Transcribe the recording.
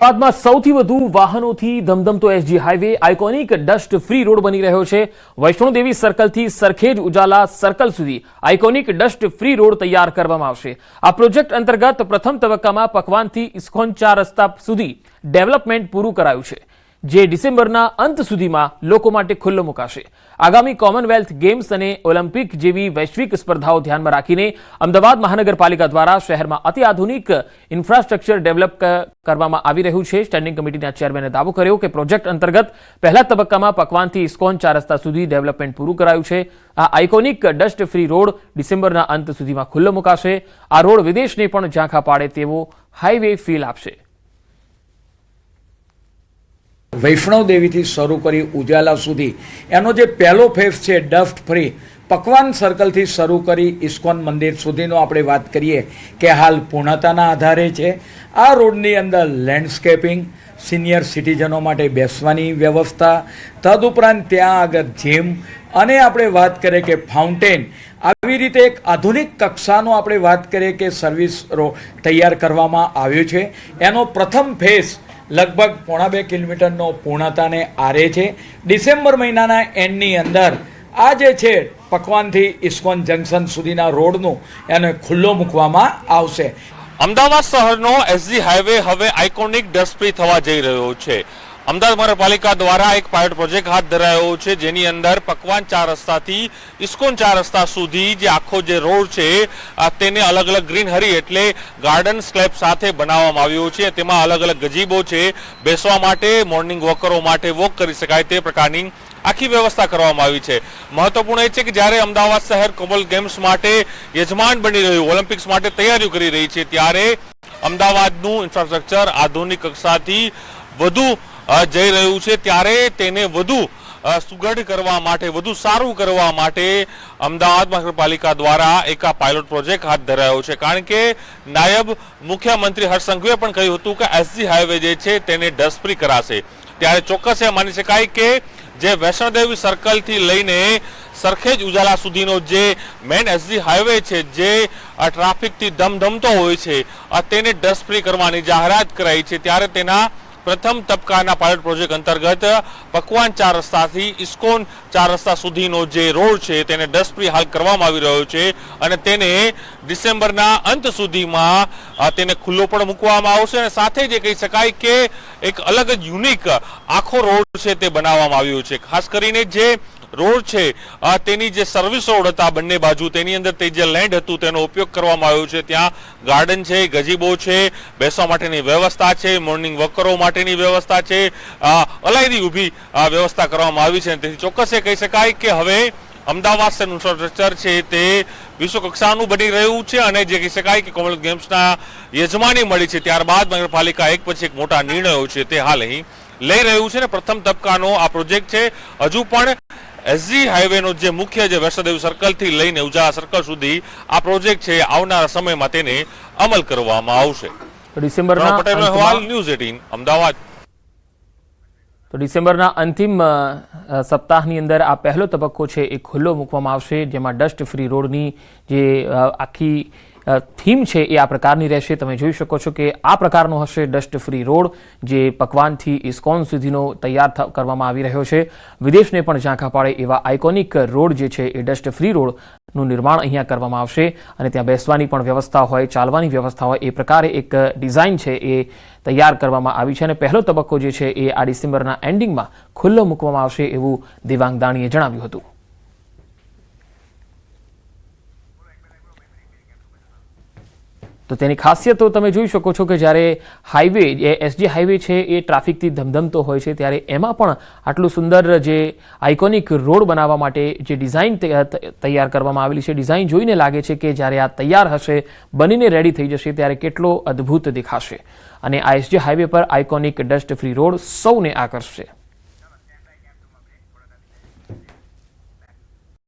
અમદાવાદમાં સૌથી વધુ વાહનોથી ધમધમતો SG highway iconic dust free road બની રહ્યો છે। વૈષ્ણોદેવી સર્કલથી સરખેજ ઉજાલા સર્કલ સુધી આઇકોનિક ડસ્ટ ફ્રી રોડ તૈયાર કરવામાં આવશે। આ પ્રોજેક્ટ અંતર્ગત પ્રથમ તબક્કામાં પકવાનથી ઇસ્કોન 4 રસ્તા સુધી ડેવલપમેન્ટ પૂરું કરાયું છે, જે ડિસેમ્બરના અંત સુધીમાં લોકો માટે ખુલ્લો મુકાશે। આગામી કોમનવેલ્થ ગેમ્સ અને ઓલિમ્પિક જેવી વૈશ્વિક સ્પર્ધાઓ ધ્યાનમાં રાખીને અમદાવાદ મહાનગરપાલિકા દ્વારા શહેરમાં અત્યાધુનિક ઇન્ફ્રાસ્ટ્રક્ચર ડેવલપ કરવામાં આવી રહ્યું છે। સ્ટેન્ડિંગ કમિટીના ચેરમેને દાવો કર્યો કે પ્રોજેક્ટ અંતર્ગત પહેલા તબક્કામાં પકવાનથી ઇસ્કોન 4 રસ્તા સુધી ડેવલપમેન્ટ પૂરું કરાયું છે। આ આઇકોનિક ડસ્ટ ફ્રી રોડ ડિસેમ્બરના અંત સુધીમાં ખુલ્લો મુકાશે। આ રોડ વિદેશને પણ ઝાંખા પાડે તેવો હાઈવે ફીલ આપશે। વૈષ્ણોદેવીથી શરૂ કરી ઉજાલા સુધી એનો જે પહેલો ફેઝ છે ડસ્ટ ફ્રી પકવાન સર્કલથી શરૂ કરી ઇસ્કોન મંદિર સુધીનો આપણે વાત કરીએ કે હાલ પૂર્ણતાના આધારે છે। આ રોડની અંદર લેન્ડસ્કેપિંગ, સિનિયર સિટીઝનો માટે બેસવાની વ્યવસ્થા, તદુપરાંત ત્યાં આગળ જીમ અને આપણે વાત કરીએ કે ફાઉન્ટેન, આવી રીતે એક આધુનિક કક્ષાનો આપણે વાત કરીએ કે સર્વિસ તૈયાર કરવામાં આવ્યો છે। એનો પ્રથમ ફેઝ લગભગ 1.5 કિલોમીટરનો પૂર્ણતાને આરે છે। ડિસેમ્બર મહિનાના એન્ડની અંદર આ જે છે પકવાનથી ઇસ્કોન જંકશન સુધીના રોડનું એને ખુલ્લો મૂકવામાં આવશે। અમદાવાદ શહેરનો એસજી હાઈવે હવે આઇકોનિક ડસ્ટ ફ્રી થવા જઈ રહ્યો છે। અમદાવાદ મહાનગરપાલિકા દ્વારા એક પાયલોટ પ્રોજેક્ટ હાથ ધરાયો છે, જેની અંદર પકવાન 4 રસ્તાથી ઇસ્કોન 4 રસ્તા સુધી જે આખો જે રોડ છે તેને અલગ અલગ ગ્રીનહરી એટલે ગાર્ડન સ્લેબ સાથે બનાવવામાં આવ્યો છે। તેમાં અલગ અલગ ગજીબો છે, બેસવા માટે, મોર્નિંગ વોકરો માટે વોક કરી શકાય તે પ્રકારની આખી વ્યવસ્થા કરવામાં આવી છે। મહત્વપૂર્ણ એ છે કે જ્યારે અમદાવાદ શહેર કોમનવેલ્થ ગેમ્સ માટે યજમાન બની રહ્યું, ઓલિમ્પિક્સ માટે તૈયારીઓ કરી રહી છે, ત્યારે અમદાવાદનું ઇન્ફ્રાસ્ટ્રક્ચર આધુનિક કક્ષાથી વધુ જઈ રહ્યું છે, ત્યારે તેને વધુ સુઘડ કરવા માટે, વધુ સારું કરવા માટે અમદાવાદ મહાનગરપાલિકા દ્વારા એક આ પાયલોટ પ્રોજેક્ટ હાથ ધરાયો છે। કારણ કે નાયબ મુખ્યમંત્રી હર્ષ સંઘવીએ પણ કહ્યું હતું કે એસજી હાઈવે જે છે તેને ડસ્ટ ફ્રી કરાશે, ત્યારે ચોક્કસ એ માની શકાય કે જે વૈષ્ણોદેવી સર્કલથી લઈને સરખેજ ઉજાલા સુધીનો જે મેઇન એસજી હાઈવે છે, જે ટ્રાફિકથી ધમધમતો હોય છે, તેને ડસ્ટ ફ્રી કરવાની જાહેરાત કરાઈ છે। ત્યારે તેના પ્રથમ તબક્કાના પાયલોટ પ્રોજેક્ટ અંતર્ગત પકવાન 4 રસ્તાથી ઇસ્કોન 4 રસ્તા સુધીનો જે રોડ છે તેને ડસ્ટ ફ્રી હાલ કરવામાં આવી રહ્યો છે અને તેને ડિસેમ્બરના અંત સુધીમાં તેને ખુલ્લો પણ મૂકવામાં આવશે। અને સાથે જ કહી શકાય કે એક અલગ જ યુનિક આખો રોડ છે તે બનાવવામાં આવ્યો છે। ખાસ કરીને જે રોડ છે તેની જે સર્વિસ રોડ હતા બંને બાજુ, તેની અંદર તે જે લેન્ડ હતું તેનો ઉપયોગ કરવામાં આવ્યો છે। ત્યાં ગાર્ડન છે, ગજીબો છે, બેસવા માટેની વ્યવસ્થા છે, મોર્નિંગ વોકરો માટેની વ્યવસ્થા છે, અલાયદી ઊભી વ્યવસ્થા કરવામાં આવી છે। તેથી ચોક્કસ એ કહી શકાય કે હવે અમદાવાદ શહેરનું ઇન્ફ્રાસ્ટ્રક્ચર છે તે વિશ્વ કક્ષાનું બની રહ્યું છે અને જે કહી શકાય કે કોમનવેલ્થ ગેમ્સના યજમાની મળી છે, ત્યારબાદ મહાનગરપાલિકા એક પછી એક મોટા નિર્ણયો છે તે હાલ અહીં લઈ રહ્યું છે। અને પ્રથમ તબક્કાનો આ પ્રોજેક્ટ છે, હજુ પણ એસજી હાઈવેનો જે મુખ્ય જે વૈષ્ણોદેવી સર્કલથી લઈને ઉજાલા સર્કલ સુધી આ પ્રોજેક્ટ છે આવનારા સમયમાં તેને અમલ કરવામાં આવશે। ડિસેમ્બરના પટેલ અહેવાલ, ન્યૂઝ 18 અમદાવાદ। તો ડિસેમ્બરના અંતિમ સપ્તાહની અંદર આ પહેલો તબક્કો છે એ ખુલ્લો મૂકવામાં આવશે, જેમાં ડસ્ટ ફ્રી રોડની જે આખી થીમ છે એ આ પ્રકારની રહેશે। તમે જોઈ શકો છો કે આ પ્રકારનો હશે ડસ્ટ ફ્રી રોડ, જે પકવાનથી ઇસ્કોન સુધીનો તૈયાર કરવામાં આવી રહ્યો છે। વિદેશને પણ ઝાંખા પાડે એવા આઇકોનિક રોડ જે છે એ ડસ્ટ ફ્રી રોડનું નિર્માણ અહીંયા કરવામાં આવશે અને ત્યાં બેસવાની પણ વ્યવસ્થા હોય, ચાલવાની વ્યવસ્થા હોય, એ પ્રકારે એક ડિઝાઇન છે એ તૈયાર કરવામાં આવી છે। અને પહેલો તબક્કો જે છે એ આ ડિસેમ્બરના એન્ડિંગમાં ખુલ્લો મૂકવામાં આવશે એવું દેવાંગ દાણીએ જણાવ્યું હતું। તો તેની ખાસિયતો તમે જોઈ શકો છો કે જ્યારે હાઈવે જે એસજી હાઈવે છે એ ટ્રાફિકથી ધમધમતો હોય છે, ત્યારે એમાં પણ આટલું સુંદર જે આઇકોનિક રોડ બનાવવા માટે જે ડિઝાઇન તૈયાર કરવામાં આવેલી છે, ડિઝાઇન જોઈને લાગે છે કે જ્યારે આ તૈયાર હશે, બનીને રેડી થઈ જશે, ત્યારે કેટલો અદ્ભુત દેખાશે અને આ એસજી હાઈવે પર આઇકોનિક ડસ્ટ ફ્રી રોડ સૌને આકર્ષશે।